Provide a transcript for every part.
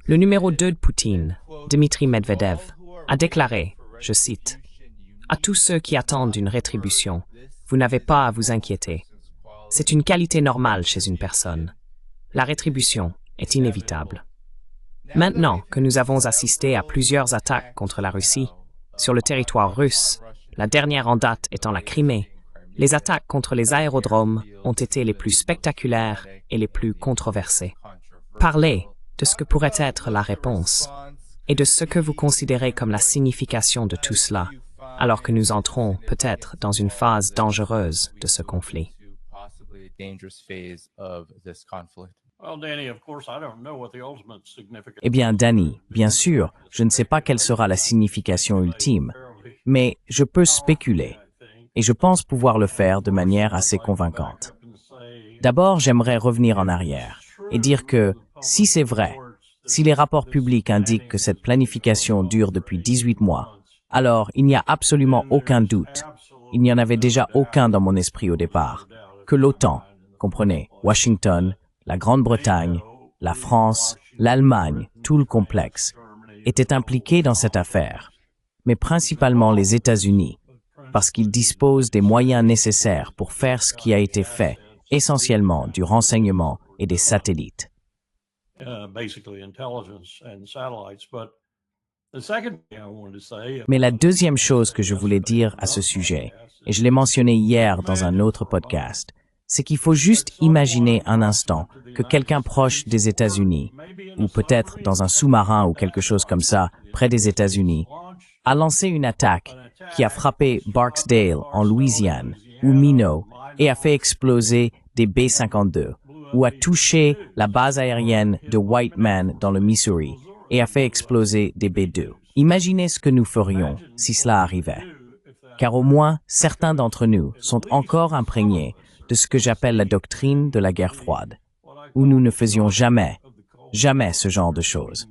Le numéro 2 de Poutine, Dmitri Medvedev, a déclaré, je cite, « À tous ceux qui attendent une rétribution, vous n'avez pas à vous inquiéter. C'est une qualité normale chez une personne. La rétribution est inévitable. » Maintenant que nous avons assisté à plusieurs attaques contre la Russie, sur le territoire russe, la dernière en date étant la Crimée, les attaques contre les aérodromes ont été les plus spectaculaires et les plus controversées. Parlez de ce que pourrait être la réponse et de ce que vous considérez comme la signification de tout cela, alors que nous entrons peut-être dans une phase dangereuse de ce conflit. Eh bien, Danny, bien sûr, je ne sais pas quelle sera la signification ultime, mais je peux spéculer, et je pense pouvoir le faire de manière assez convaincante. D'abord, j'aimerais revenir en arrière et dire que, si c'est vrai, si les rapports publics indiquent que cette planification dure depuis 18 mois, alors il n'y a absolument aucun doute, il n'y en avait déjà aucun dans mon esprit au départ, que l'OTAN, comprenez, Washington, la Grande-Bretagne, la France, l'Allemagne, tout le complexe, étaient impliqués dans cette affaire, mais principalement les États-Unis, parce qu'ils disposent des moyens nécessaires pour faire ce qui a été fait, essentiellement du renseignement et des satellites. Mais la deuxième chose que je voulais dire à ce sujet, et je l'ai mentionné hier dans un autre podcast, c'est qu'il faut juste imaginer un instant que quelqu'un proche des États-Unis, ou peut-être dans un sous-marin ou quelque chose comme ça, près des États-Unis, a lancé une attaque qui a frappé Barksdale en Louisiane, ou Minot, et a fait exploser des B-52, ou a touché la base aérienne de Whiteman dans le Missouri, et a fait exploser des B-2. Imaginez ce que nous ferions si cela arrivait. Car au moins, certains d'entre nous sont encore imprégnés de ce que j'appelle la doctrine de la guerre froide, où nous ne faisions jamais ce genre de choses.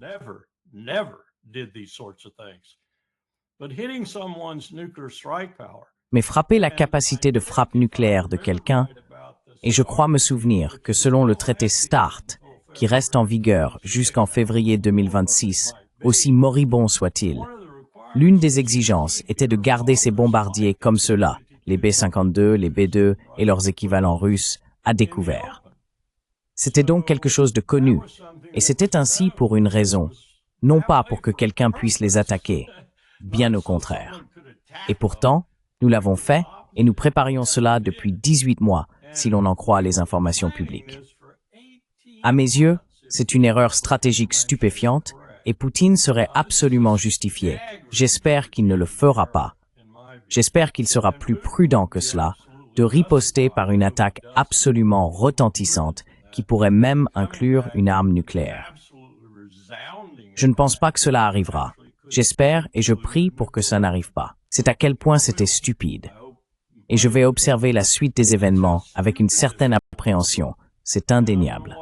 Mais frapper la capacité de frappe nucléaire de quelqu'un, et je crois me souvenir que selon le traité START, qui reste en vigueur jusqu'en février 2026, aussi moribond soit-il, l'une des exigences était de garder ces bombardiers comme ceux-là, les B-52, les B-2 et leurs équivalents russes, à découvert. C'était donc quelque chose de connu, et c'était ainsi pour une raison, non pas pour que quelqu'un puisse les attaquer, bien au contraire. Et pourtant, nous l'avons fait, et nous préparions cela depuis 18 mois, si l'on en croit les informations publiques. À mes yeux, c'est une erreur stratégique stupéfiante, et Poutine serait absolument justifié. J'espère qu'il ne le fera pas. J'espère qu'il sera plus prudent que cela, de riposter par une attaque absolument retentissante qui pourrait même inclure une arme nucléaire. Je ne pense pas que cela arrivera. J'espère et je prie pour que ça n'arrive pas. C'est à quel point c'était stupide. Et je vais observer la suite des événements avec une certaine appréhension. C'est indéniable.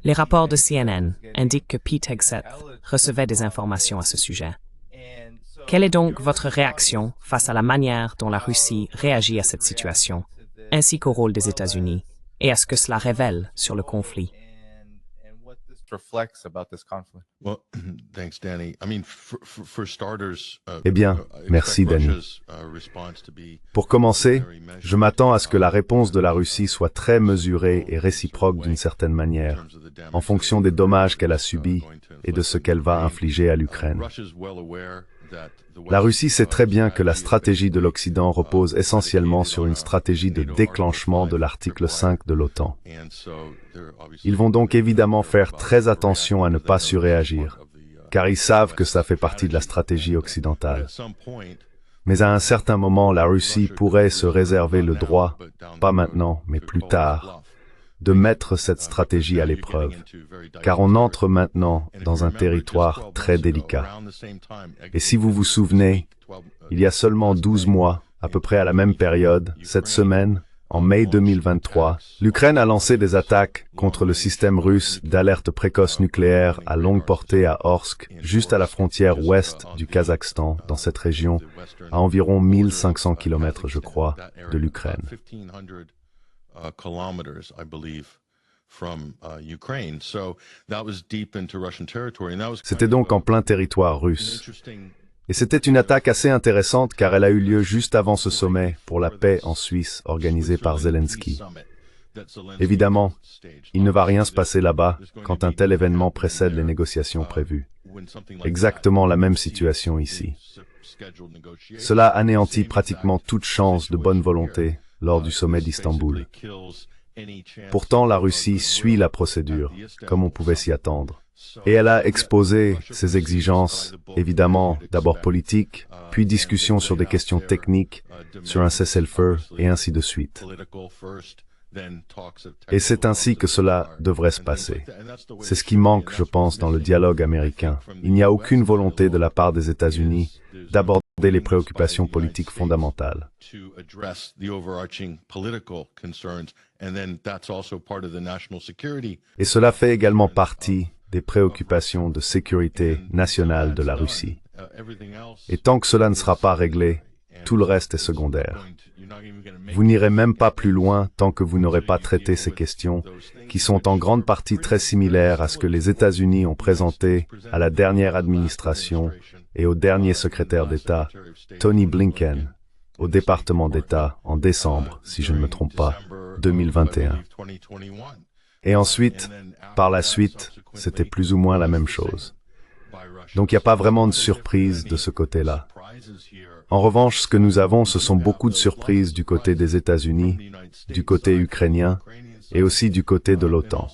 Les rapports de CNN indiquent que Pete Hegseth recevait des informations à ce sujet. Quelle est donc votre réaction face à la manière dont la Russie réagit à cette situation, ainsi qu'au rôle des États-Unis, et à ce que cela révèle sur le conflit? Eh bien, merci Danny. Pour commencer, je m'attends à ce que la réponse de la Russie soit très mesurée et réciproque d'une certaine manière, en fonction des dommages qu'elle a subis et de ce qu'elle va infliger à l'Ukraine. La Russie sait très bien que la stratégie de l'Occident repose essentiellement sur une stratégie de déclenchement de l'article 5 de l'OTAN. Ils vont donc évidemment faire très attention à ne pas surréagir, car ils savent que ça fait partie de la stratégie occidentale. Mais à un certain moment, la Russie pourrait se réserver le droit, pas maintenant, mais plus tard, de mettre cette stratégie à l'épreuve, car on entre maintenant dans un territoire très délicat. Et si vous vous souvenez, il y a seulement 12 mois, à peu près à la même période, cette semaine, en mai 2023, l'Ukraine a lancé des attaques contre le système russe d'alerte précoce nucléaire à longue portée à Orsk, juste à la frontière ouest du Kazakhstan, dans cette région, à environ 1500 km, je crois, de l'Ukraine. C'était donc en plein territoire russe. Et c'était une attaque assez intéressante car elle a eu lieu juste avant ce sommet pour la paix en Suisse organisé par Zelensky. Évidemment, il ne va rien se passer là-bas quand un tel événement précède les négociations prévues. Exactement la même situation ici. Cela anéantit pratiquement toute chance de bonne volonté lors du sommet d'Istanbul. Pourtant, la Russie suit la procédure, comme on pouvait s'y attendre. Et elle a exposé ses exigences, évidemment, d'abord politiques, puis discussions sur des questions techniques, sur un cessez-le-feu, et ainsi de suite. Et c'est ainsi que cela devrait se passer. C'est ce qui manque, je pense, dans le dialogue américain. Il n'y a aucune volonté de la part des États-Unis d'aborder les préoccupations politiques fondamentales. Et cela fait également partie des préoccupations de sécurité nationale de la Russie. Et tant que cela ne sera pas réglé, tout le reste est secondaire. Vous n'irez même pas plus loin tant que vous n'aurez pas traité ces questions, qui sont en grande partie très similaires à ce que les États-Unis ont présenté à la dernière administration et au dernier secrétaire d'État, Tony Blinken, au département d'État en décembre, si je ne me trompe pas, 2021. Et ensuite, par la suite, c'était plus ou moins la même chose. Donc il n'y a pas vraiment de surprise de ce côté-là. En revanche, ce que nous avons, ce sont beaucoup de surprises du côté des États-Unis, du côté ukrainien et aussi du côté de l'OTAN.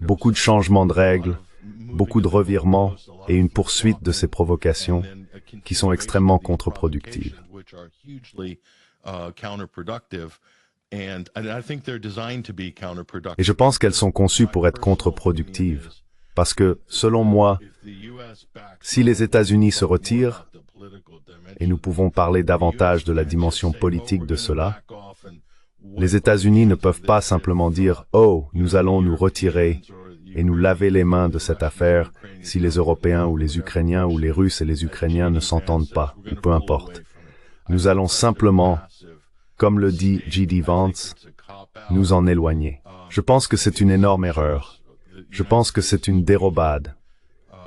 Beaucoup de changements de règles, beaucoup de revirements et une poursuite de ces provocations qui sont extrêmement contre-productives. Et je pense qu'elles sont conçues pour être contre-productives. Parce que, selon moi, si les États-Unis se retirent, et nous pouvons parler davantage de la dimension politique de cela, les États-Unis ne peuvent pas simplement dire « Oh, nous allons nous retirer et nous laver les mains de cette affaire si les Européens ou les Ukrainiens ou les Russes et les Ukrainiens ne s'entendent pas, ou peu importe. Nous allons simplement, comme le dit J.D. Vance, nous en éloigner. » Je pense que c'est une énorme erreur. Je pense que c'est une dérobade.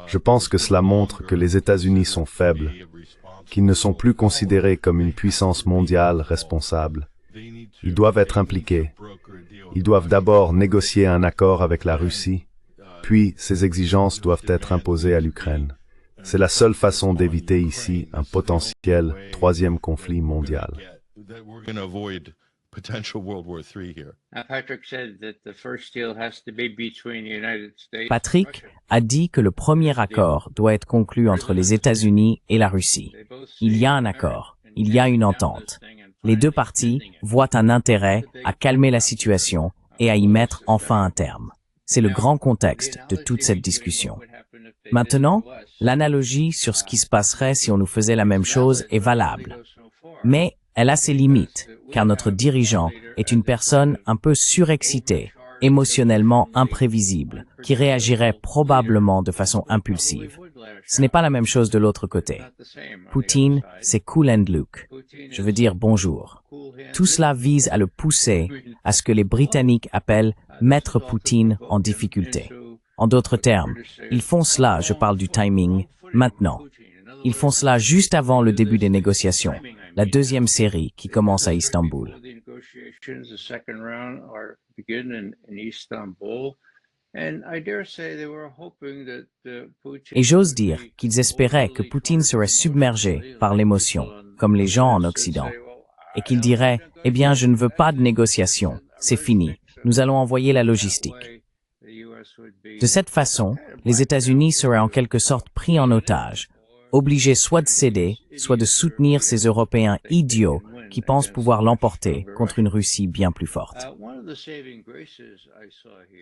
Je pense que cela montre que les États-Unis sont faibles, qu'ils ne sont plus considérés comme une puissance mondiale responsable. Ils doivent être impliqués. Ils doivent d'abord négocier un accord avec la Russie, puis ces exigences doivent être imposées à l'Ukraine. C'est la seule façon d'éviter ici un potentiel troisième conflit mondial. Patrick a dit que le premier accord doit être conclu entre les États-Unis et la Russie. Il y a un accord, il y a une entente. Les deux parties voient un intérêt à calmer la situation et à y mettre enfin un terme. C'est le grand contexte de toute cette discussion. Maintenant, l'analogie sur ce qui se passerait si on nous faisait la même chose est valable. Mais elle a ses limites, car notre dirigeant est une personne un peu surexcitée, émotionnellement imprévisible, qui réagirait probablement de façon impulsive. Ce n'est pas la même chose de l'autre côté. Poutine, c'est cool and look. Je veux dire bonjour. Tout cela vise à le pousser à ce que les Britanniques appellent « mettre Poutine en difficulté ». En d'autres termes, ils font cela, je parle du timing, maintenant. Ils font cela juste avant le début des négociations, la deuxième série qui commence à Istanbul. Et j'ose dire qu'ils espéraient que Poutine serait submergé par l'émotion, comme les gens en Occident, et qu'il dirait « Eh bien, je ne veux pas de négociation, c'est fini, nous allons envoyer la logistique ». De cette façon, les États-Unis seraient en quelque sorte pris en otage, obligés soit de céder, soit de soutenir ces Européens idiots qui pensent pouvoir l'emporter contre une Russie bien plus forte.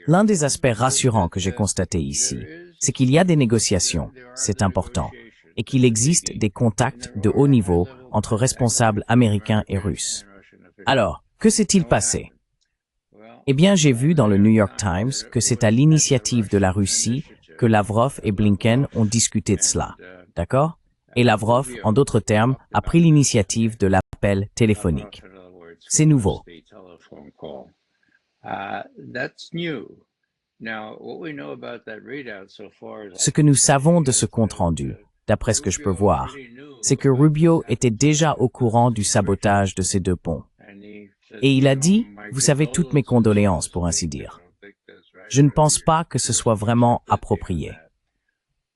L'un des aspects rassurants que j'ai constaté ici, c'est qu'il y a des négociations, c'est important, et qu'il existe des contacts de haut niveau entre responsables américains et russes. Alors, Que s'est-il passé? Eh bien, j'ai vu dans le New York Times que c'est à l'initiative de la Russie que Lavrov et Blinken ont discuté de cela. D'accord? Et Lavrov, en d'autres termes, a pris l'initiative de l'appel téléphonique. C'est nouveau. Ce que nous savons de ce compte-rendu, d'après ce que je peux voir, c'est que Rubio était déjà au courant du sabotage de ces deux ponts. Et il a dit, vous savez toutes mes condoléances, pour ainsi dire. Je ne pense pas que ce soit vraiment approprié.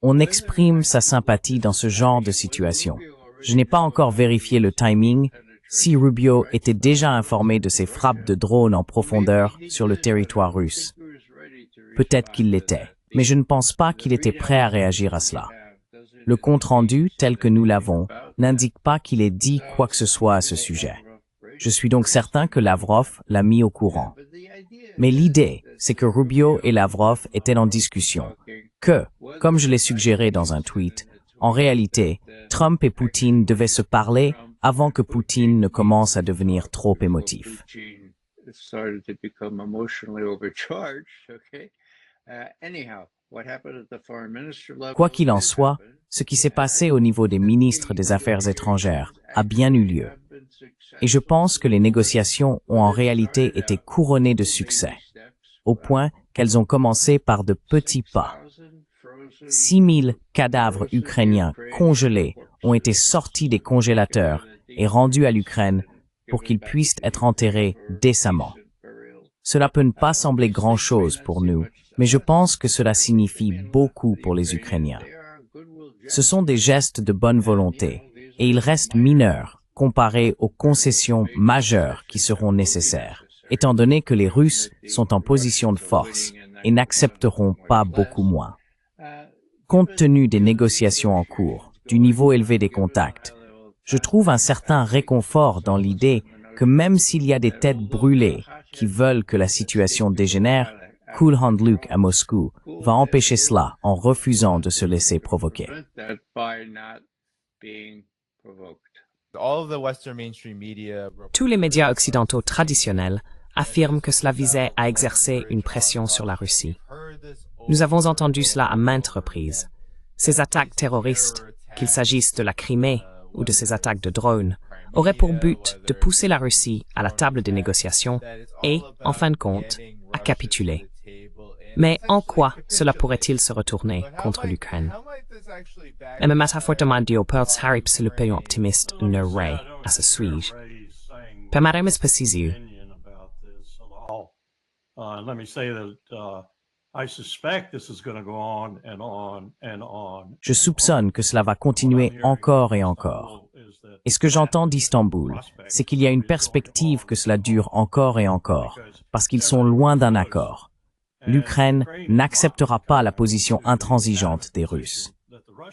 On exprime sa sympathie dans ce genre de situation. Je n'ai pas encore vérifié le timing. Si Rubio était déjà informé de ces frappes de drones en profondeur sur le territoire russe. Peut-être qu'il l'était, mais je ne pense pas qu'il était prêt à réagir à cela. Le compte-rendu, tel que nous l'avons, n'indique pas qu'il ait dit quoi que ce soit à ce sujet. Je suis donc certain que Lavrov l'a mis au courant. Mais l'idée, c'est que Rubio et Lavrov étaient en discussion, que, comme je l'ai suggéré dans un tweet, en réalité, Trump et Poutine devaient se parler avant que Poutine ne commence à devenir trop émotif. Quoi qu'il en soit, ce qui s'est passé au niveau des ministres des Affaires étrangères a bien eu lieu. Et je pense que les négociations ont en réalité été couronnées de succès, au point qu'elles ont commencé par de petits pas. 6000 cadavres ukrainiens congelés ont été sortis des congélateurs et rendus à l'Ukraine pour qu'ils puissent être enterrés décemment. Cela peut ne pas sembler grand-chose pour nous, mais je pense que cela signifie beaucoup pour les Ukrainiens. Ce sont des gestes de bonne volonté, et ils restent mineurs comparés aux concessions majeures qui seront nécessaires, étant donné que les Russes sont en position de force et n'accepteront pas beaucoup moins. Compte tenu des négociations en cours, du niveau élevé des contacts, je trouve un certain réconfort dans l'idée que même s'il y a des têtes brûlées qui veulent que la situation dégénère, Kulhand Luke à Moscou va empêcher cela en refusant de se laisser provoquer. Tous les médias occidentaux traditionnels affirment que cela visait à exercer une pression sur la Russie. Nous avons entendu cela à maintes reprises. Ces attaques terroristes, qu'il s'agisse de la Crimée ou de ces attaques de drones, auraient pour but de pousser la Russie à la table des négociations et, en fin de compte, à capituler. Mais en quoi cela pourrait-il se retourner contre l'Ukraine? Emma metafortamandio Perls Harry Psilupeyon optimiste ne ray à ce suis-je. Permaremis Pacisiu. Je soupçonne que cela va continuer encore et encore. Et ce que j'entends d'Istanbul, c'est qu'il y a une perspective que cela dure encore et encore, parce qu'ils sont loin d'un accord. L'Ukraine n'acceptera pas la position intransigeante des Russes.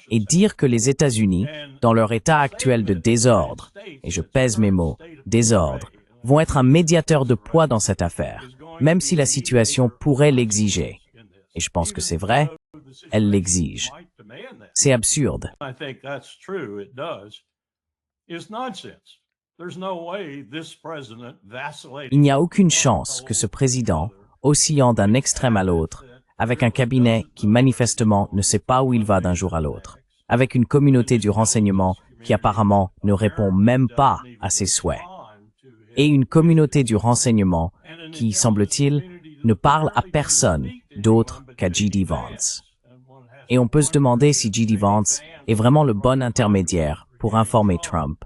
Et dire que les États-Unis, dans leur état actuel de désordre, et je pèse mes mots, désordre, vont être un médiateur de poids dans cette affaire, même si la situation pourrait l'exiger. Et je pense que c'est vrai, elle l'exige. C'est absurde. Il n'y a aucune chance que ce président, oscillant d'un extrême à l'autre, avec un cabinet qui manifestement ne sait pas où il va d'un jour à l'autre, avec une communauté du renseignement qui apparemment ne répond même pas à ses souhaits, et une communauté du renseignement qui, semble-t-il, ne parle à personne d'autre qu'à J.D. Vance. Et on peut se demander si J.D. Vance est vraiment le bon intermédiaire pour informer Trump,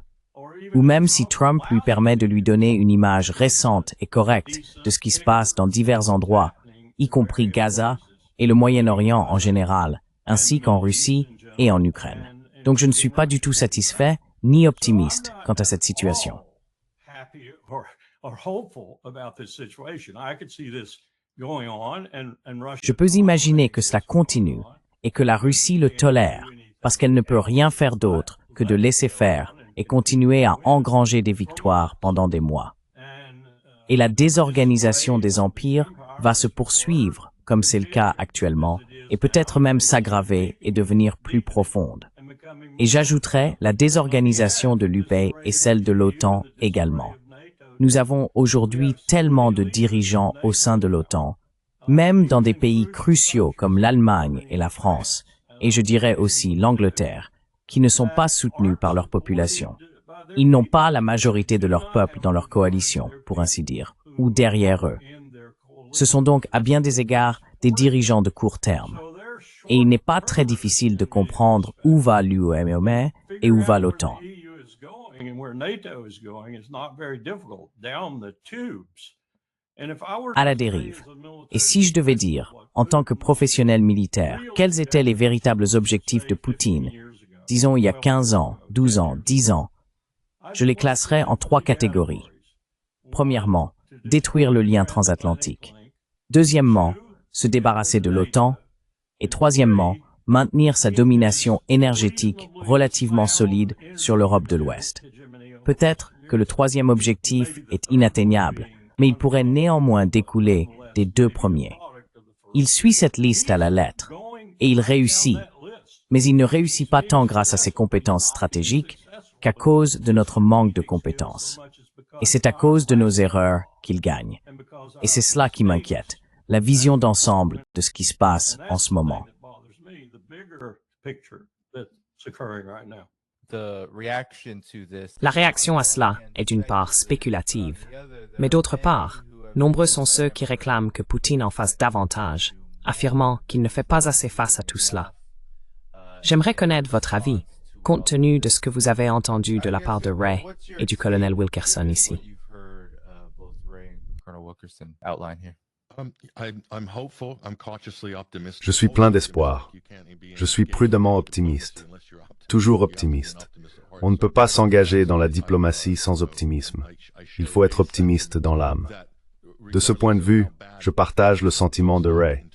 ou même si Trump lui permet de lui donner une image récente et correcte de ce qui se passe dans divers endroits, y compris Gaza et le Moyen-Orient en général, ainsi qu'en Russie et en Ukraine. Donc je ne suis pas du tout satisfait ni optimiste quant à cette situation. Je peux imaginer que cela continue et que la Russie le tolère parce qu'elle ne peut rien faire d'autre que de laisser faire et continuer à engranger des victoires pendant des mois. Et la désorganisation des empires va se poursuivre, comme c'est le cas actuellement, et peut-être même s'aggraver et devenir plus profonde. Et j'ajouterais la désorganisation de l'UP et celle de l'OTAN également. Nous avons aujourd'hui tellement de dirigeants au sein de l'OTAN, même dans des pays cruciaux comme l'Allemagne et la France, et je dirais aussi l'Angleterre, qui ne sont pas soutenus par leur population. Ils n'ont pas la majorité de leur peuple dans leur coalition, pour ainsi dire, ou derrière eux. Ce sont donc, à bien des égards, des dirigeants de court terme. Et il n'est pas très difficile de comprendre où va l'UEMOME et où va l'OTAN. À la dérive. Et si je devais dire, en tant que professionnel militaire, quels étaient les véritables objectifs de Poutine, disons il y a 15 ans, 12 ans, 10 ans, je les classerais en 3 catégories. Premièrement, détruire le lien transatlantique. Deuxièmement, se débarrasser de l'OTAN. Et troisièmement, maintenir sa domination énergétique relativement solide sur l'Europe de l'Ouest. Peut-être que le troisième objectif est inatteignable, mais il pourrait néanmoins découler des 2 premiers. Il suit cette liste à la lettre, et il réussit, mais il ne réussit pas tant grâce à ses compétences stratégiques qu'à cause de notre manque de compétences. Et c'est à cause de nos erreurs qu'il gagne. Et c'est cela qui m'inquiète, la vision d'ensemble de ce qui se passe en ce moment. La réaction à cela est d'une part spéculative, mais d'autre part, nombreux sont ceux qui réclament que Poutine en fasse davantage, affirmant qu'il ne fait pas assez face à tout cela. J'aimerais connaître votre avis, compte tenu de ce que vous avez entendu de la part de Ray et du colonel Wilkerson ici. Je suis plein d'espoir. Je suis prudemment optimiste. Toujours optimiste. On ne peut pas s'engager dans la diplomatie sans optimisme. Il faut être optimiste dans l'âme. De ce point de vue, je partage le sentiment de Ray.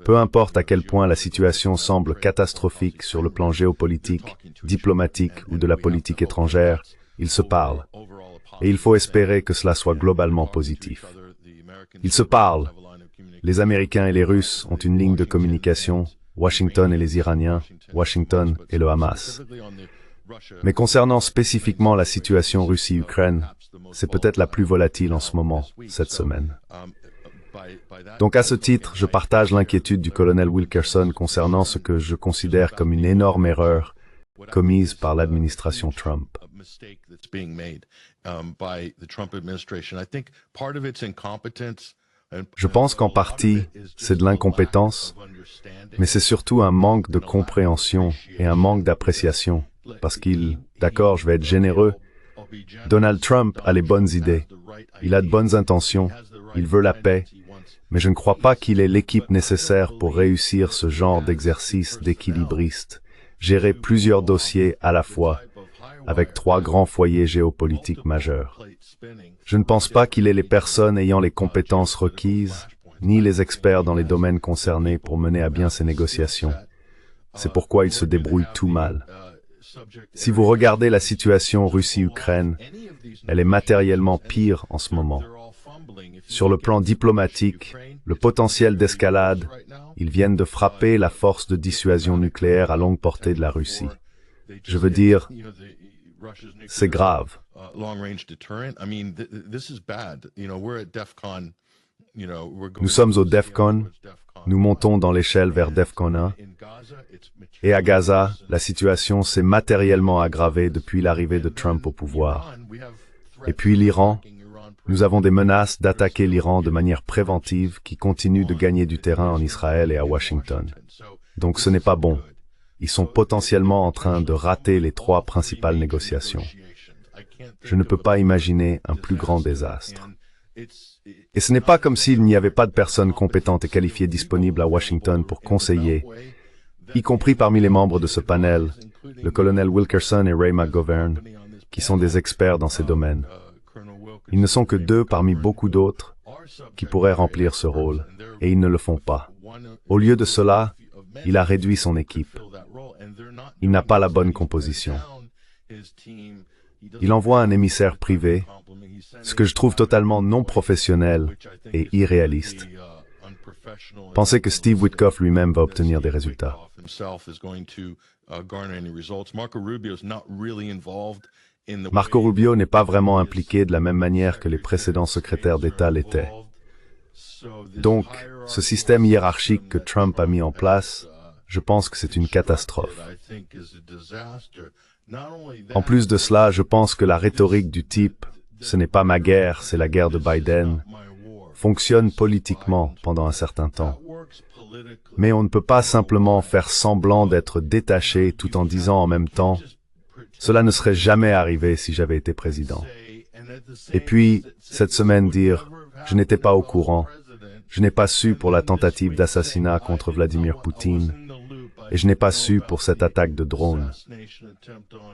Peu importe à quel point la situation semble catastrophique sur le plan géopolitique, diplomatique ou de la politique étrangère, ils se parlent. Et il faut espérer que cela soit globalement positif. Ils se parlent. Les Américains et les Russes ont une ligne de communication, Washington et les Iraniens, Washington et le Hamas. Mais concernant spécifiquement la situation Russie-Ukraine, c'est peut-être la plus volatile en ce moment, cette semaine. Donc à ce titre, je partage l'inquiétude du colonel Wilkerson concernant ce que je considère comme une énorme erreur commise par l'administration Trump. Je pense qu'en partie, c'est de l'incompétence, mais c'est surtout un manque de compréhension et un manque d'appréciation, parce d'accord, je vais être généreux, Donald Trump a les bonnes idées, il a de bonnes intentions, il veut la paix, mais je ne crois pas qu'il ait l'équipe nécessaire pour réussir ce genre d'exercice d'équilibriste, gérer plusieurs dossiers à la fois, avec 3 grands foyers géopolitiques majeurs. Je ne pense pas qu'il ait les personnes ayant les compétences requises, ni les experts dans les domaines concernés pour mener à bien ces négociations. C'est pourquoi il se débrouille tout mal. Si vous regardez la situation Russie-Ukraine, elle est matériellement pire en ce moment. Sur le plan diplomatique, le potentiel d'escalade, ils viennent de frapper la force de dissuasion nucléaire à longue portée de la Russie. Je veux dire, c'est grave. Nous sommes au DEFCON, nous montons dans l'échelle vers DEFCON 1, et à Gaza, la situation s'est matériellement aggravée depuis l'arrivée de Trump au pouvoir. Et puis l'Iran, nous avons des menaces d'attaquer l'Iran de manière préventive qui continuent de gagner du terrain en Israël et à Washington. Donc ce n'est pas bon. Ils sont potentiellement en train de rater les 3 principales négociations. Je ne peux pas imaginer un plus grand désastre. Et ce n'est pas comme s'il n'y avait pas de personnes compétentes et qualifiées disponibles à Washington pour conseiller, y compris parmi les membres de ce panel, le colonel Wilkerson et Ray McGovern, qui sont des experts dans ces domaines. Ils ne sont que 2 parmi beaucoup d'autres qui pourraient remplir ce rôle, et ils ne le font pas. Au lieu de cela, il a réduit son équipe. Il n'a pas la bonne composition. Il envoie un émissaire privé, ce que je trouve totalement non professionnel et irréaliste. Pensez que Steve Witkoff lui-même va obtenir des résultats. Marco Rubio n'est pas vraiment impliqué de la même manière que les précédents secrétaires d'État l'étaient. Donc, ce système hiérarchique que Trump a mis en place, je pense que c'est une catastrophe. En plus de cela, je pense que la rhétorique du type « ce n'est pas ma guerre, c'est la guerre de Biden » fonctionne politiquement pendant un certain temps. Mais on ne peut pas simplement faire semblant d'être détaché tout en disant en même temps « cela ne serait jamais arrivé si j'avais été président ». Et puis, cette semaine dire « je n'étais pas au courant, je n'ai pas su pour la tentative d'assassinat contre Vladimir Poutine, et je n'ai pas su pour cette attaque de drone. »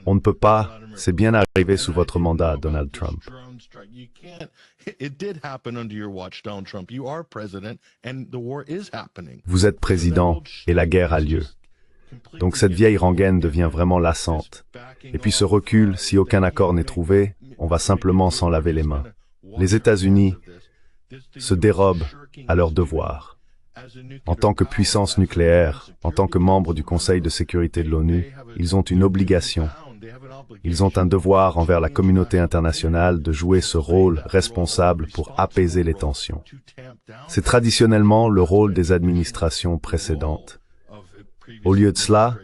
On ne peut pas, c'est bien arrivé sous votre mandat, Donald Trump. Vous êtes président et la guerre a lieu. Donc cette vieille rengaine devient vraiment lassante. Et puis ce recul, si aucun accord n'est trouvé, on va simplement s'en laver les mains. Les États-Unis se dérobent à leurs devoirs. En tant que puissance nucléaire, en tant que membre du Conseil de sécurité de l'ONU, ils ont une obligation. Ils ont un devoir envers la communauté internationale de jouer ce rôle responsable pour apaiser les tensions. C'est traditionnellement le rôle des administrations précédentes. Au lieu de cela,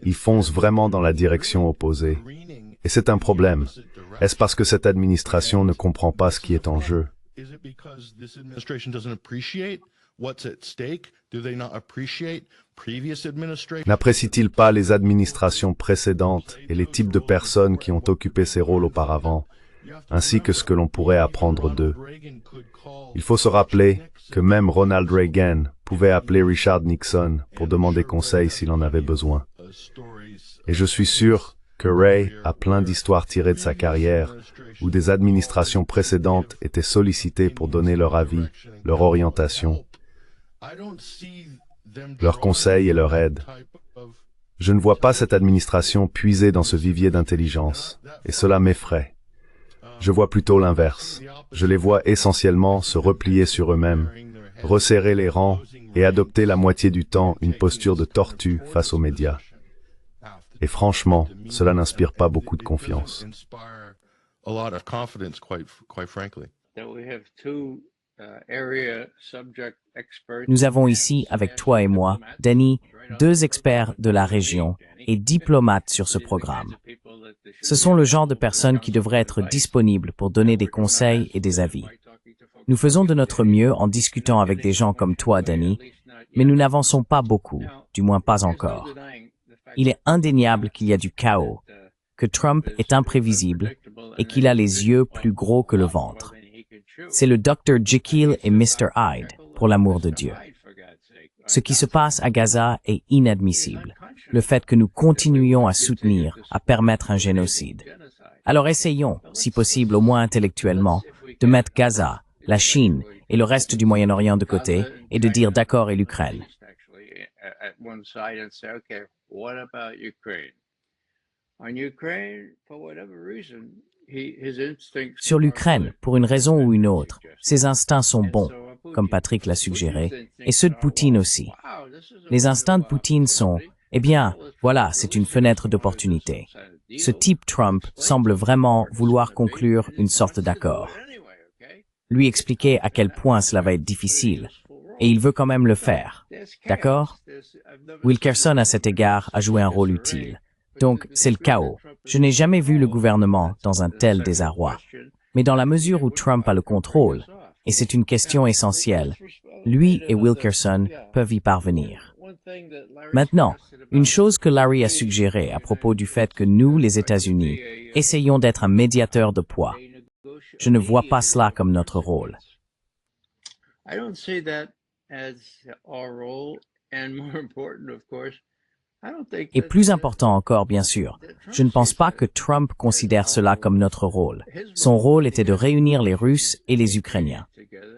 ils foncent vraiment dans la direction opposée. Et c'est un problème. Est-ce parce que cette administration ne comprend pas ce qui est en jeu? N'apprécie-t-il pas les administrations précédentes et les types de personnes qui ont occupé ces rôles auparavant, ainsi que ce que l'on pourrait apprendre d'eux? Il faut se rappeler que même Ronald Reagan pouvait appeler Richard Nixon pour demander conseil s'il en avait besoin. Et je suis sûr que Ray a plein d'histoires tirées de sa carrière où des administrations précédentes étaient sollicitées pour donner leur avis, leur orientation, leurs conseils et leur aide. Je ne vois pas cette administration puiser dans ce vivier d'intelligence, et cela m'effraie. Je vois plutôt l'inverse. Je les vois essentiellement se replier sur eux-mêmes, resserrer les rangs et adopter la moitié du temps une posture de tortue face aux médias. Et franchement, cela n'inspire pas beaucoup de confiance. Nous avons ici, avec toi et moi, Danny, deux experts de la région et diplomates sur ce programme. Ce sont le genre de personnes qui devraient être disponibles pour donner des conseils et des avis. Nous faisons de notre mieux en discutant avec des gens comme toi, Danny, mais nous n'avançons pas beaucoup, du moins pas encore. Il est indéniable qu'il y a du chaos, que Trump est imprévisible et qu'il a les yeux plus gros que le ventre. C'est le Dr. Jekyll et Mr. Hyde, pour l'amour de Dieu. Ce qui se passe à Gaza est inadmissible. Le fait que nous continuions à soutenir, à permettre un génocide. Alors essayons, si possible au moins intellectuellement, de mettre Gaza, la Chine et le reste du Moyen-Orient de côté et de dire d'accord et l'Ukraine. Sur l'Ukraine, pour une raison ou une autre, ses instincts sont bons, comme Patrick l'a suggéré, et ceux de Poutine aussi. Les instincts de Poutine sont, eh bien, voilà, c'est une fenêtre d'opportunité. Ce type Trump semble vraiment vouloir conclure une sorte d'accord. Lui expliquer à quel point cela va être difficile, et il veut quand même le faire. D'accord? Wilkerson, à cet égard, a joué un rôle utile. Donc, c'est le chaos. Je n'ai jamais vu le gouvernement dans un tel désarroi. Mais dans la mesure où Trump a le contrôle, et c'est une question essentielle, lui et Wilkerson peuvent y parvenir. Maintenant, une chose que Larry a suggérée à propos du fait que nous, les États-Unis, essayons d'être un médiateur de poids. Je ne vois pas cela comme notre rôle. Et plus important encore, bien sûr, je ne pense pas que Trump considère cela comme notre rôle. Son rôle était de réunir les Russes et les Ukrainiens.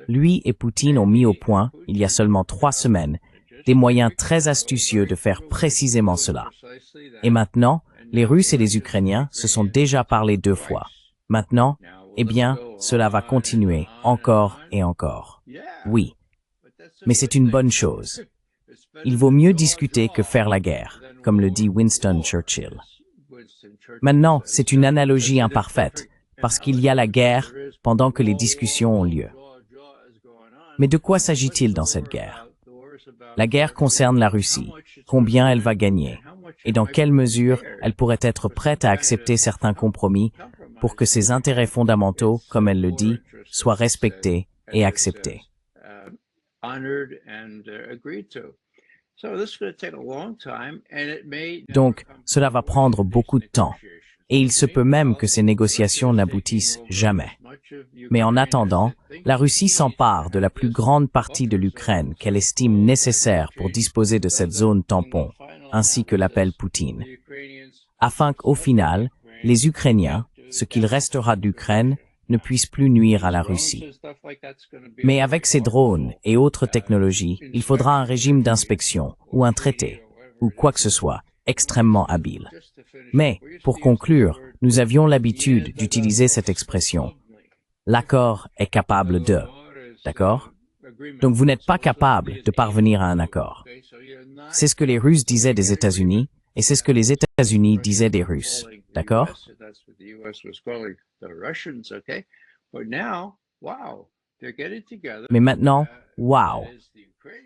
Lui et Poutine ont mis au point, il y a seulement 3 semaines, des moyens très astucieux de faire précisément cela. Et maintenant, les Russes et les Ukrainiens se sont déjà parlé 2 fois. Maintenant, eh bien, cela va continuer encore et encore. Oui, mais c'est une bonne chose. Il vaut mieux discuter que faire la guerre, comme le dit Winston Churchill. Maintenant, c'est une analogie imparfaite, parce qu'il y a la guerre pendant que les discussions ont lieu. Mais de quoi s'agit-il dans cette guerre? La guerre concerne la Russie, combien elle va gagner, et dans quelle mesure elle pourrait être prête à accepter certains compromis pour que ses intérêts fondamentaux, comme elle le dit, soient respectés et acceptés. Donc, cela va prendre beaucoup de temps, et il se peut même que ces négociations n'aboutissent jamais. Mais en attendant, la Russie s'empare de la plus grande partie de l'Ukraine qu'elle estime nécessaire pour disposer de cette zone tampon, ainsi que l'appelle Poutine, afin qu'au final, les Ukrainiens, ce qu'il restera d'Ukraine, ne puissent plus nuire à la Russie. Mais avec ces drones et autres technologies, il faudra un régime d'inspection, ou un traité, ou quoi que ce soit, extrêmement habile. Mais, pour conclure, nous avions l'habitude d'utiliser cette expression. L'accord est capable de. D'accord? Donc vous n'êtes pas capable de parvenir à un accord. C'est ce que les Russes disaient des États-Unis, et c'est ce que les États-Unis disaient des Russes. D'accord? Mais maintenant, waouh!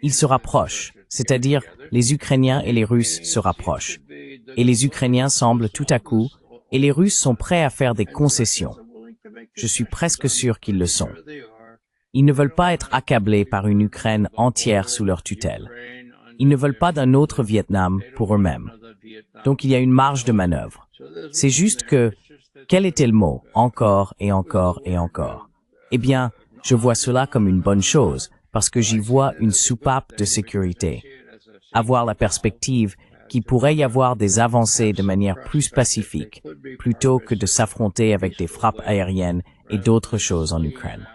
Ils se rapprochent, c'est-à-dire les Ukrainiens et les Russes se rapprochent. Et les Ukrainiens semblent tout à coup, et les Russes sont prêts à faire des concessions. Je suis presque sûr qu'ils le sont. Ils ne veulent pas être accablés par une Ukraine entière sous leur tutelle. Ils ne veulent pas d'un autre Vietnam pour eux-mêmes. Donc il y a une marge de manœuvre. C'est juste que, quel était le mot? Encore et encore et encore. Eh bien, je vois cela comme une bonne chose, parce que j'y vois une soupape de sécurité. Avoir la perspective qu'il pourrait y avoir des avancées de manière plus pacifique, plutôt que de s'affronter avec des frappes aériennes et d'autres choses en Ukraine.